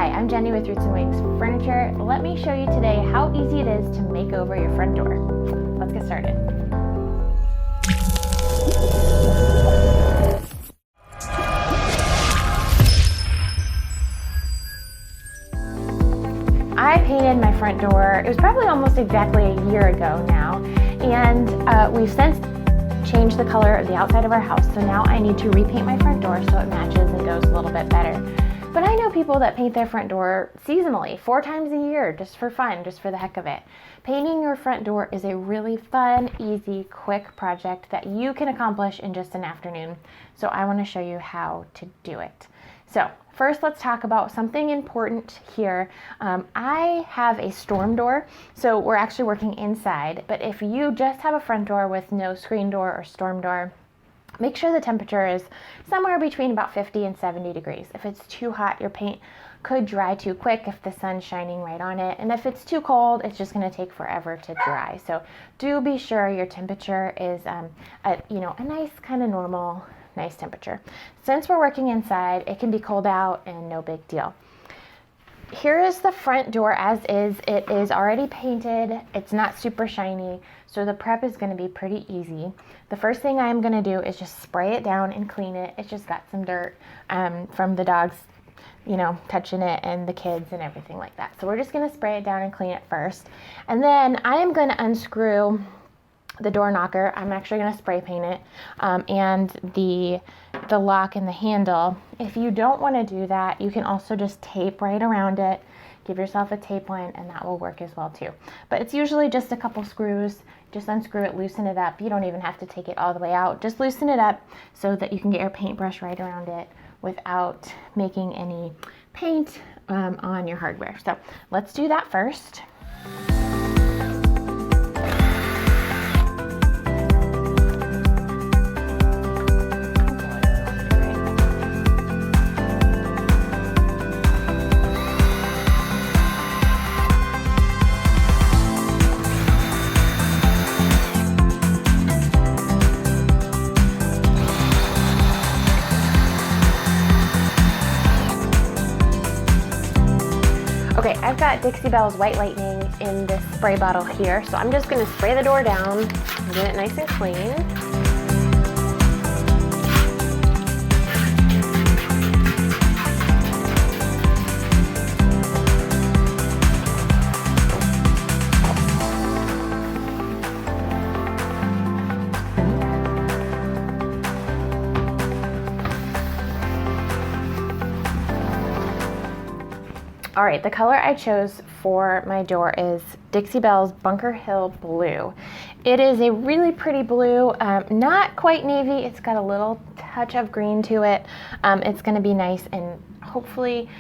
Hi, I'm Jenny with Roots and Wings Furniture. Let me show you today how easy it is to make over your front door. Let's get started. I painted my front door, it was probably almost exactly a year ago now, and we've since changed the color of the outside of our house, so now I need to repaint my front door so it matches and goes a little bit better. But I know people that paint their front door seasonally, 4 times a year, just for fun, just for the heck of it. Painting your front door is a really fun, easy, quick project that you can accomplish in just an afternoon. So I want to show you how to do it. So first, let's talk about something important here. I have a storm door, so we're actually working inside, but if you just have a front door with no screen door or storm door, make sure the temperature is somewhere between about 50 and 70 degrees. If it's too hot, your paint could dry too quick if the sun's shining right on it. And if it's too cold, it's just going to take forever to dry. So do be sure your temperature is a nice kind of normal, nice temperature. Since we're working inside, it can be cold out and no big deal. Here is the front door as is. It is already painted. It's not super shiny, so the prep is going to be pretty easy. The first thing I'm going to do is just spray it down and clean it. It's just got some dirt from the dogs, touching it, and the kids and everything like that. So we're just going to spray it down and clean it first. And then I am going to unscrew the door knocker. I'm actually going to spray paint it, and the lock and the handle. If you don't want to do that, you can also just tape right around it. Give yourself a tape line, and that will work as well too. But it's usually just a couple screws. Just unscrew it, loosen it up. You don't even have to take it all the way out. Just loosen it up so that you can get your paintbrush right around it without making any paint on your hardware. So let's do that first. Okay, I've got Dixie Belle's White Lightning in this spray bottle here, so I'm just going to spray the door down and get it nice and clean. All right, the color I chose for my door is Dixie Belle's Bunker Hill Blue. It is a really pretty blue, not quite navy. It's got a little touch of green to it. It's going to be nice and hopefully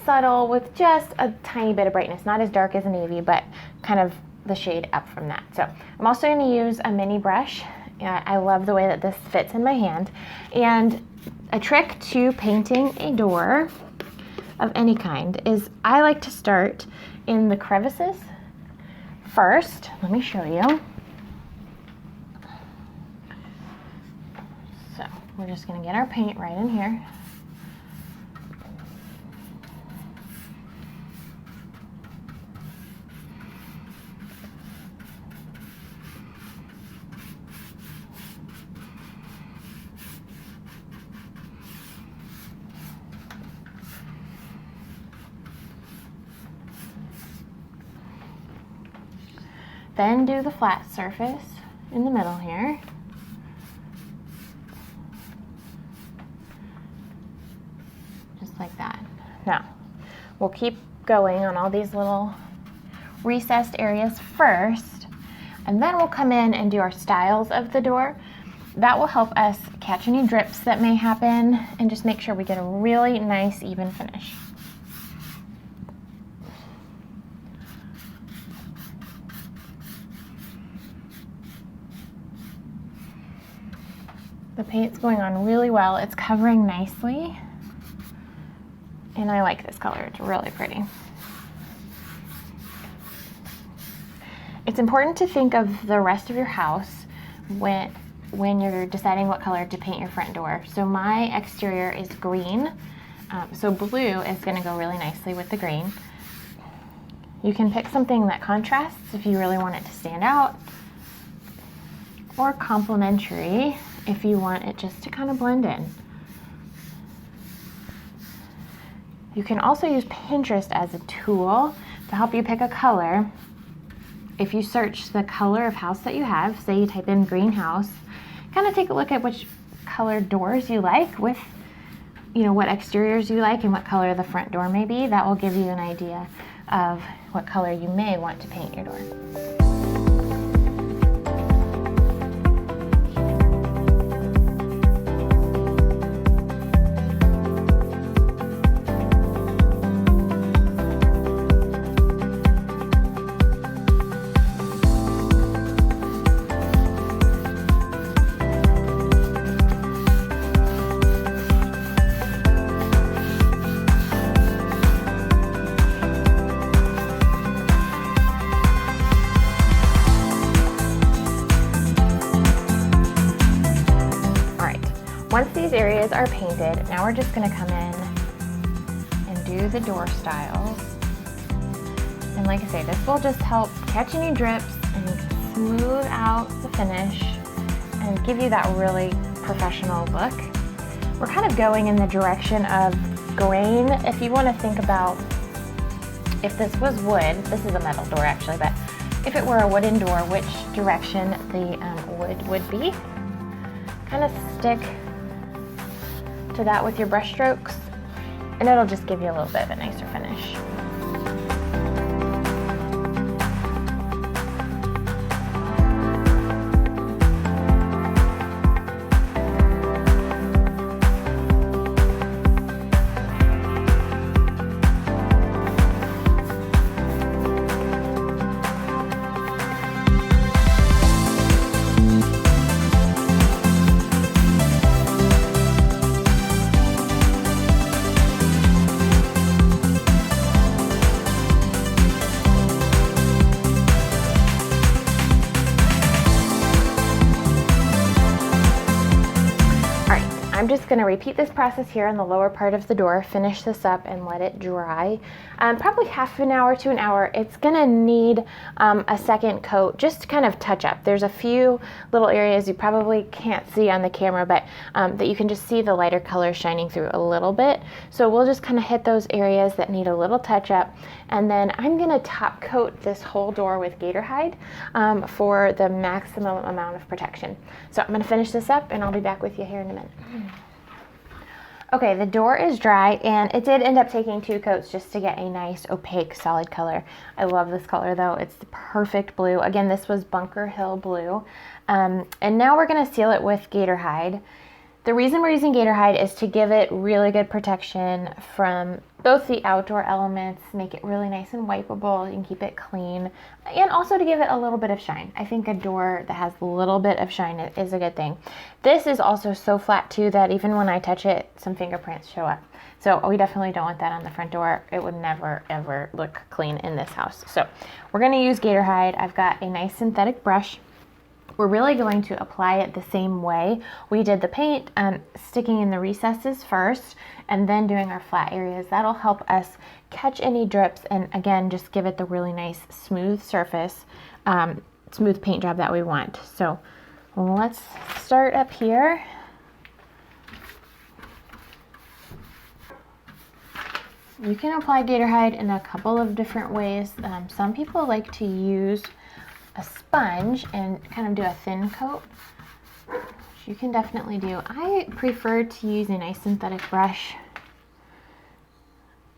subtle with just a tiny bit of brightness. Not as dark as a navy, but kind of the shade up from that. So I'm also going to use a mini brush. I love the way that this fits in my hand. And a trick to painting a door of any kind is I like to start in the crevices first. Let me show you. So we're just going to get our paint right in here. Then do the flat surface in the middle here. Just like that. Now, we'll keep going on all these little recessed areas first, and then we'll come in and do our styles of the door. That will help us catch any drips that may happen and just make sure we get a really nice, even finish. The paint's going on really well. It's covering nicely. And I like this color. It's really pretty. It's important to think of the rest of your house when you're deciding what color to paint your front door. So my exterior is green. So blue is going to go really nicely with the green. You can pick something that contrasts if you really want it to stand out, or complementary if you want it just to kind of blend in. You can also use Pinterest as a tool to help you pick a color. If you search the color of house that you have, say you type in greenhouse, kind of take a look at which color doors you like with, you know, what exteriors you like and what color the front door may be. That will give you an idea of what color you may want to paint your door. Once these areas are painted, now we're just going to come in and do the door styles. And like I say, this will just help catch any drips and smooth out the finish and give you that really professional look. We're kind of going in the direction of grain. If you want to think about, if this was wood, this is a metal door actually, but if it were a wooden door, which direction the wood would be. Kind of stick to that with your brush strokes, and it'll just give you a little bit of a nicer finish. I'm just going to repeat this process here on the lower part of the door, finish this up and let it dry. Probably half an hour to an hour. It's going to need a second coat just to kind of touch up. There's a few little areas you probably can't see on the camera, but that you can just see the lighter color shining through a little bit. So we'll just kind of hit those areas that need a little touch up. And then I'm going to top coat this whole door with gator hide for the maximum amount of protection. So I'm going to finish this up and I'll be back with you here in a minute. Okay, the door is dry, and it did end up taking 2 coats just to get a nice opaque solid color. I love this color though. It's the perfect blue. Again, this was Bunker Hill blue. And now we're going to seal it with gator hide. The reason we're using gator hide is to give it really good protection from both the outdoor elements, make it really nice and wipeable and keep it clean, and also to give it a little bit of shine. I think a door that has a little bit of shine is a good thing. This is also so flat too that even when I touch it, some fingerprints show up. So we definitely don't want that on the front door. It would never ever look clean in this house. So we're going to use gator hide. I've got a nice synthetic brush. We're really going to apply it the same way we did the paint, sticking in the recesses first and then doing our flat areas. That'll help us catch any drips and again just give it the really nice smooth surface, smooth paint job that we want. So let's start up here. You can apply gator hide in a couple of different ways. Some people like to use a sponge and kind of do a thin coat, which you can definitely do. I prefer to use a nice synthetic brush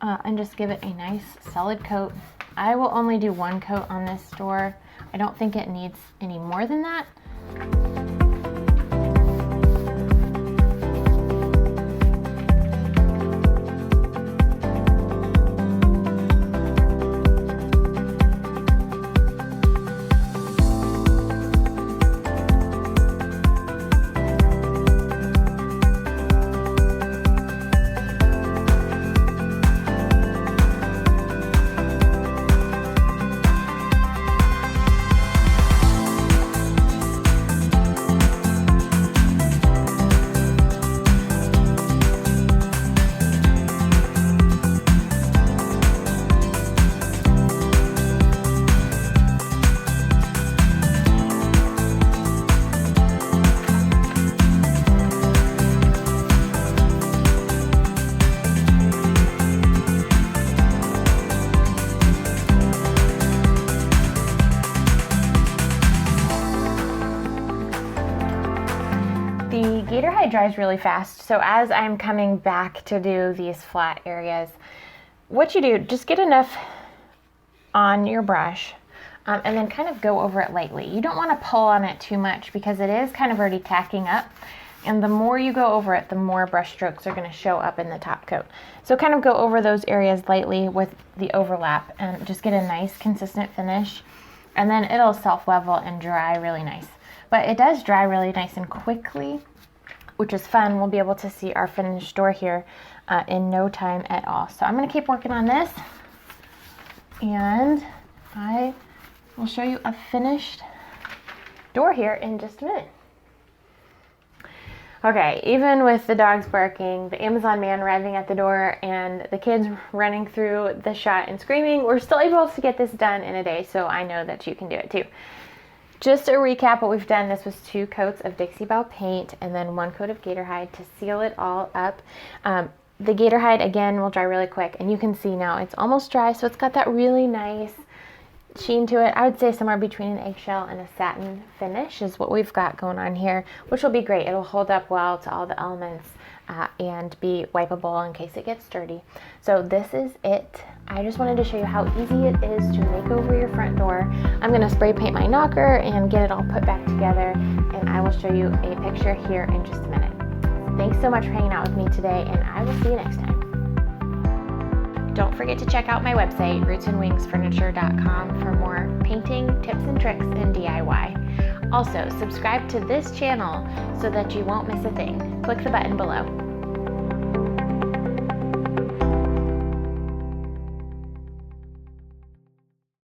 and just give it a nice solid coat. I will only do 1 coat on this door. I don't think it needs any more than that. it dries really fast. So as I'm coming back to do these flat areas, what you do, just get enough on your brush and then kind of go over it lightly. You don't want to pull on it too much because it is kind of already tacking up. And the more you go over it, the more brush strokes are going to show up in the top coat. So kind of go over those areas lightly with the overlap and just get a nice consistent finish. And then it'll self-level and dry really nice. But it does dry really nice and quickly, which is fun. We'll be able to see our finished door here in no time at all. So I'm going to keep working on this, and I will show you a finished door here in just a minute. Okay, even with the dogs barking, the Amazon man arriving at the door, and the kids running through the shot and screaming, we're still able to get this done in a day, so I know that you can do it too. Just to recap what we've done, this was 2 coats of Dixie Belle paint and then 1 coat of gator hide to seal it all up. The gator hide, again, will dry really quick, and you can see now it's almost dry, so it's got that really nice sheen to it. I would say somewhere between an eggshell and a satin finish is what we've got going on here, which will be great. It'll hold up well to all the elements and be wipeable in case it gets dirty. So this is it. I just wanted to show you how easy it is to make over your front door. I'm going to spray paint my knocker and get it all put back together, and I will show you a picture here in just a minute. Thanks so much for hanging out with me today, and I will see you next time. Don't forget to check out my website, rootsandwingsfurniture.com, for more painting tips and tricks and DIY. Also, subscribe to this channel so that you won't miss a thing. Click the button below.